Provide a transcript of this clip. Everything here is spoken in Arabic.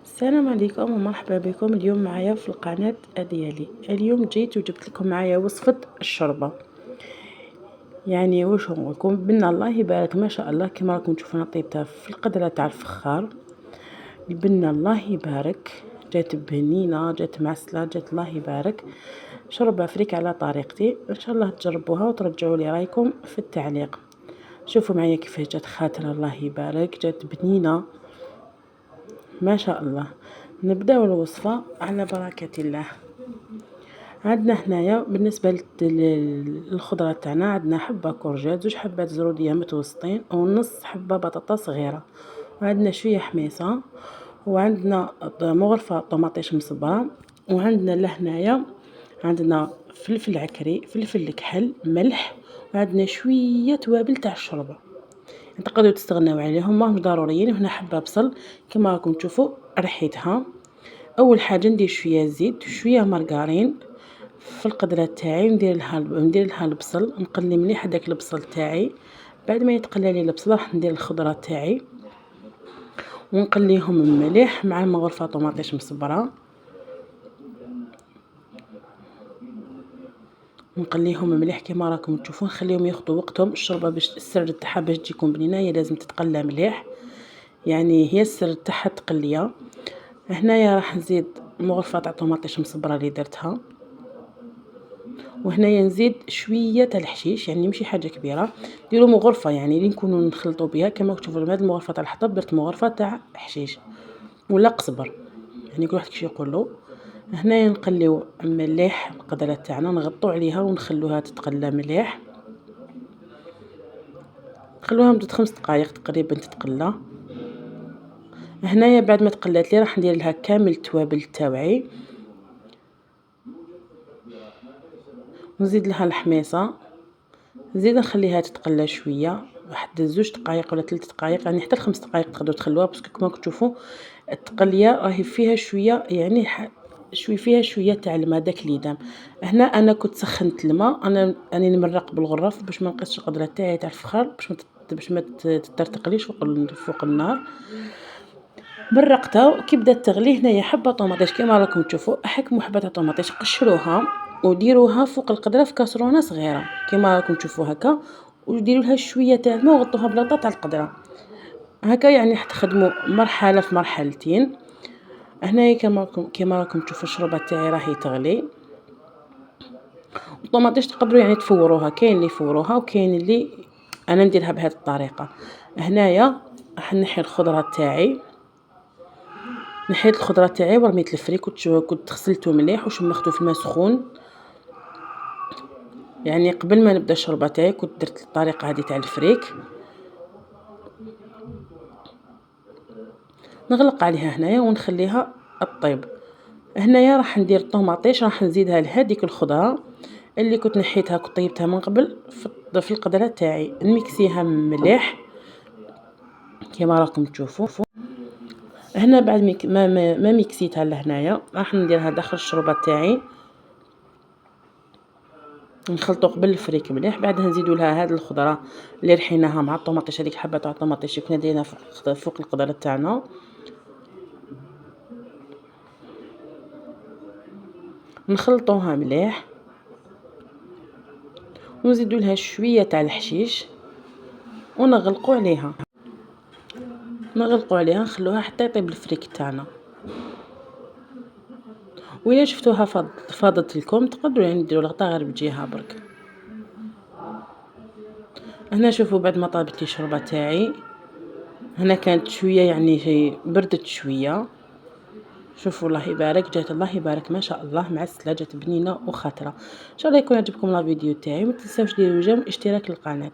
السلام عليكم ومرحبا بكم. اليوم معايا في القناة ديالي. اليوم جيت وجبت لكم معايا وصفة الشوربة. يعني واش نقول لكم، بنا الله يبارك ما شاء الله. كما راكم تشوفوا انا طيبتها في القدرة تاع الفخار. بنا الله يبارك، جات بنينه، جات معسله، جات الله يبارك. شوربة فريك على طريقتي، ان شاء الله تجربوها وترجعوا لي رايكم في التعليق. شوفوا معايا كيفاش جات خاطره، الله يبارك، جات بنينه ما شاء الله. نبداو الوصفه على بركه الله. عندنا هنايا بالنسبه للخضره تاعنا، عندنا حبه كورجيت، زوج حبات زروديه متوسطين، ونص حبه بطاطا صغيره، وعندنا شويه حميصه، وعندنا مغرفه طماطيش مصبره، وعندنا لهنايا عندنا فلفل عكري، فلفل كحل، ملح، وعندنا شويه توابل تاع الشوربه. تقدروا تستغناو عليهم، ماهمش ضروريين. وهنا حبه بصل كما راكم تشوفوا ريحتها. اول حاجه ندير شويه زيت وشويه مارغرين في القدره تاعي، ندير لها البصل، نقلي مليح هذاك البصل تاعي. بعد ما يتقلى لي البصل راح ندير الخضره تاعي ونقليهم مليح مع المغرفه طماطيش مصبره، نقليهم مليح كما راكم تشوفون. نخليهم ياخذوا وقتهم. الشوربه باش السر تاعها باش تجيكم بنينه هي لازم تتقلى مليح، يعني هي السر تاعها التقليه. هنايا راح نزيد مغرفه تاع طماطيش مصبره اللي درتها، وهنايا نزيد شويه تاع الحشيش، يعني ماشي حاجه كبيره، ديروا مغرفه يعني اللي نكونوا نخلطوا بها. كما تشوفوا هذه المغرفه تاع الحطب درت مغرفه تاع حشيش ولا قزبر، يعني كل واحد كيش يقول له. هنايا نقليو مليح القدره تاعنا، نغطوا عليها ونخلوها تتقلى مليح، نخلوها مدة 5 دقائق تقريبا تتقلى. هنايا بعد ما تقلات لي راح ندير لها كامل التوابل تاوعي، نزيد لها الحميصه، نزيد نخليها تتقلى شويه واحد 2 دقائق ولا 3 دقائق، يعني حتى 5 دقائق تقدروا تخلوها. باسكو كما تشوفوا التقليه راهي فيها شويه، يعني فيها شويه تاع الماء داك اللي هنا انا كنت سخنت الماء، انا راني نمرق بالغرف باش ما نقصش القدره تاعي تاع الفخار، باش ما تترتقليش فوق النار. مرقتها وكي بدات تغلي هنايا حبه طوماطيش كما راكم تشوفوا، احكموا حبه طوماطيش قشروها وديروها فوق القدره في كاسرونه صغيره كما راكم تشوفوا هكا، وديروا لها شويه تاع الماء وغطوها بلاطه تاع القدره هكا، يعني تخدموا مرحله في مرحلتين. هنايا كما راكم تشوفوا الشوربه تاعي راهي تغلي. الطوماطيش تقدروا يعني تفوروها، كاين اللي يفوروها وكاين اللي انا نديرها بهذه الطريقه. هنايا راح نحي الخضره تاعي، نحيت الخضره تاعي ورميت الفريك، كنت غسلته مليح وشمخته في الماء سخون. يعني قبل ما نبدا الشوربه تاعي كنت درت الطريقه هذه تاع الفريك. نغلق عليها هنايا ونخليها الطيب. هنايا راح ندير الطوماطيش، راح نزيدها لهذيك الخضره اللي كنت نحيتها، كنت طيبتها من قبل في القدره تاعي، نميكسيها مليح كما راكم تشوفوا. هنا بعد ما ميكسيتها لهنايا راح نديرها داخل الشوربه تاعي، نخلطو قبل الفريك مليح. بعدها نزيدوا لها هذه الخضره اللي رحيناها مع الطوماطيش، هذيك حبه تاع الطوماطيش كنا دايرينها فوق القدره تاعنا. نخلطوها مليح ونزيدوا لها شويه تاع الحشيش ونغلقوا عليها، نخلوها حتى يطيب الفريك تاعنا. وإلا شفتوها فاضت لكم تقدروا يعني ديروا الغطاء غير بجهه برك. هنا شوفوا بعد ما طابت لي الشوربه تاعي، هنا كانت شويه يعني بردت شويه. شوفوا الله يبارك، جات الله يبارك ما شاء الله معسله، جات بنينه وخطره. ان شاء الله يكون عجبكم الفيديو تاعي، ما تنساوش ديروا جيم اشتراك للقناه.